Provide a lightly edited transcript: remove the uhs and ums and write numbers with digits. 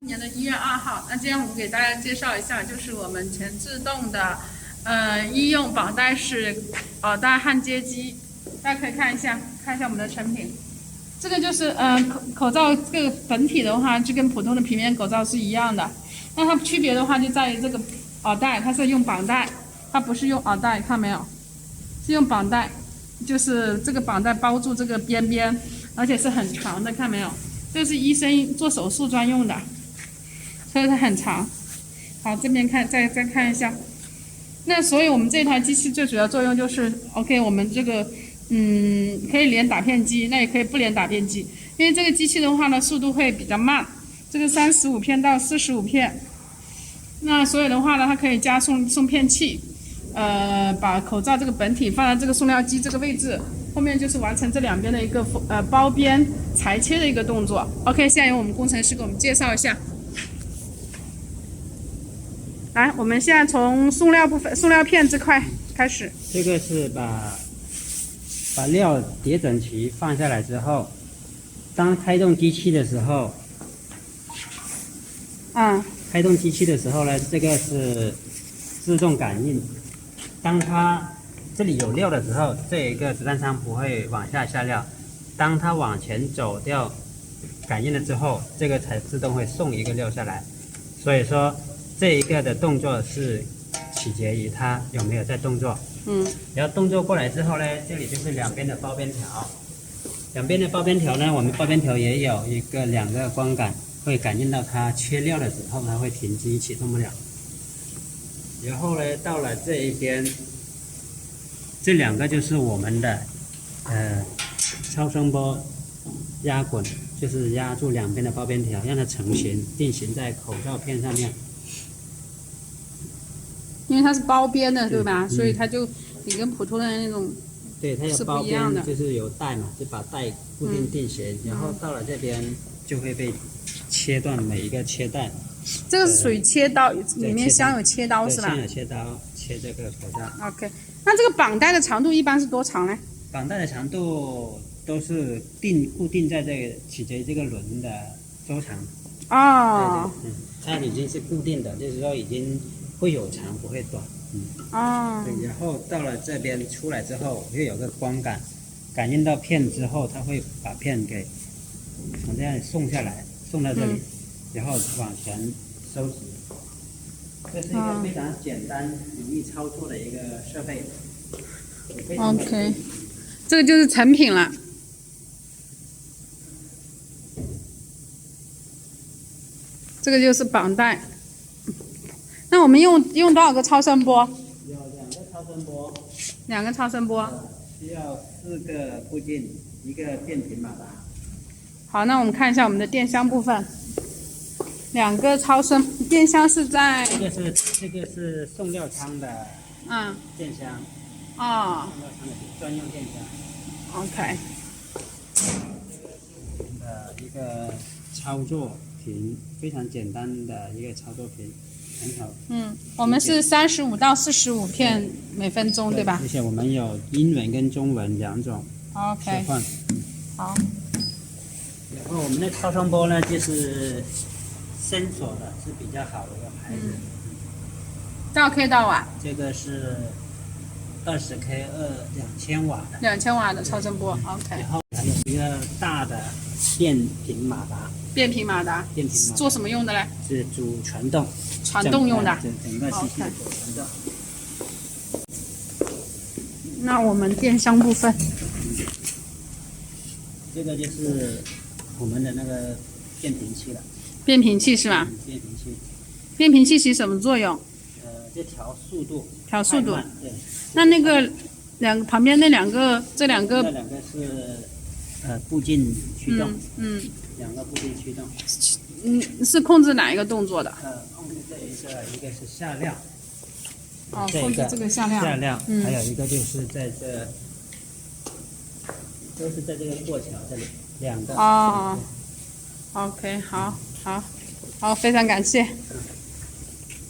年的1月2号，那今天我们给大家介绍一下，就是我们全自动的医用绑带式耳带焊接机，大家可以看一下我们的成品。这个就是口罩这个本体的话，就跟普通的平面口罩是一样的。那它区别的话就在于这个耳带，它是用绑带，它不是用耳带，看没有？是用绑带，就是这个绑带包住这个边边，而且是很长的，看没有？这是医生做手术专用的。所以它很长。好，这边看再看一下。那所以我们这台机器最主要作用就是，OK， 我们这个可以连打片机，那也可以不连打片机。因为这个机器的话呢，速度会比较慢，这个35片到45片。那所以的话呢，它可以加送片器，把口罩这个本体放在这个塑料机这个位置，后面就是完成这两边的一个包边裁切的一个动作。OK， 现在由我们工程师给我们介绍一下。来，我们现在从塑料片这块开始。这个是把料叠整齐放下来之后，当开动机器的时候，开动机器的时候呢，这个是自动感应。当它这里有料的时候，这一个子弹仓不会往下下料。当它往前走掉感应了之后，这个才自动会送一个料下来。所以说，这一个的动作是取决于它有没有在动作。然后动作过来之后呢，这里就是两边的包边条。两边的包边条呢，我们包边条也有两个光感，会感应到它缺料的时候，它会停机启动不了。然后呢，到了这一边，这两个就是我们的超声波压滚，就是压住两边的包边条，让它成型定型在口罩片上面。因为它是包边的，对吧？所以它就你跟普通的那种对，它有包边，就是有带嘛，就把带固定定型，然后到了这边就会被切断每一个切带。这个是属于切刀，里面镶有切刀是吧？镶有切刀切这个口罩。OK， 那这个绑带的长度一般是多长呢？绑带的长度都是固定在这个取决于这个轮的周长。哦。对，它已经是固定的，就是说已经会有长不会短。对，然后到了这边出来之后，会有个光感，感应到片之后，它会把片给从这样送下来，送到这里，然后往前收拾。这是一个非常简单、容易操作的一个设备。OK， 这个就是成品了。这个就是绑带。那我们用多少个超声波？有2个超声波。2个超声波。需要4个部件，1个变频马达。好，那我们看一下我们的电箱部分。2个超声电箱是在。这个是送料仓的。电箱。送料仓的专用电箱。OK。一个操作屏，非常简单的一个操作屏。很好。我们是35到45片每分钟，对吧？而且我们有英文跟中文2种切换。好。然后我们的超声波呢，就是伸索的，是比较好的一个牌子。多少 K 到瓦？这个是20K 2000瓦的。2000瓦的超声波。OK。然后还有一个大的变频马达。变频马达做什么用的嘞？是主传动。传动用的。整个机器的主传动。那我们电箱部分。这个就是我们的那个变频器了。变频器是吧？变频器。变频器起什么作用？就调速度。调速度。对。那个旁边这两个。这两个是步进驱动。2个步进驱动。是控制哪一个动作的？控制一个是下料。控制这个下料。下料，还有一个就是在这，都是在这个过桥这里2个。OK， 好，非常感谢。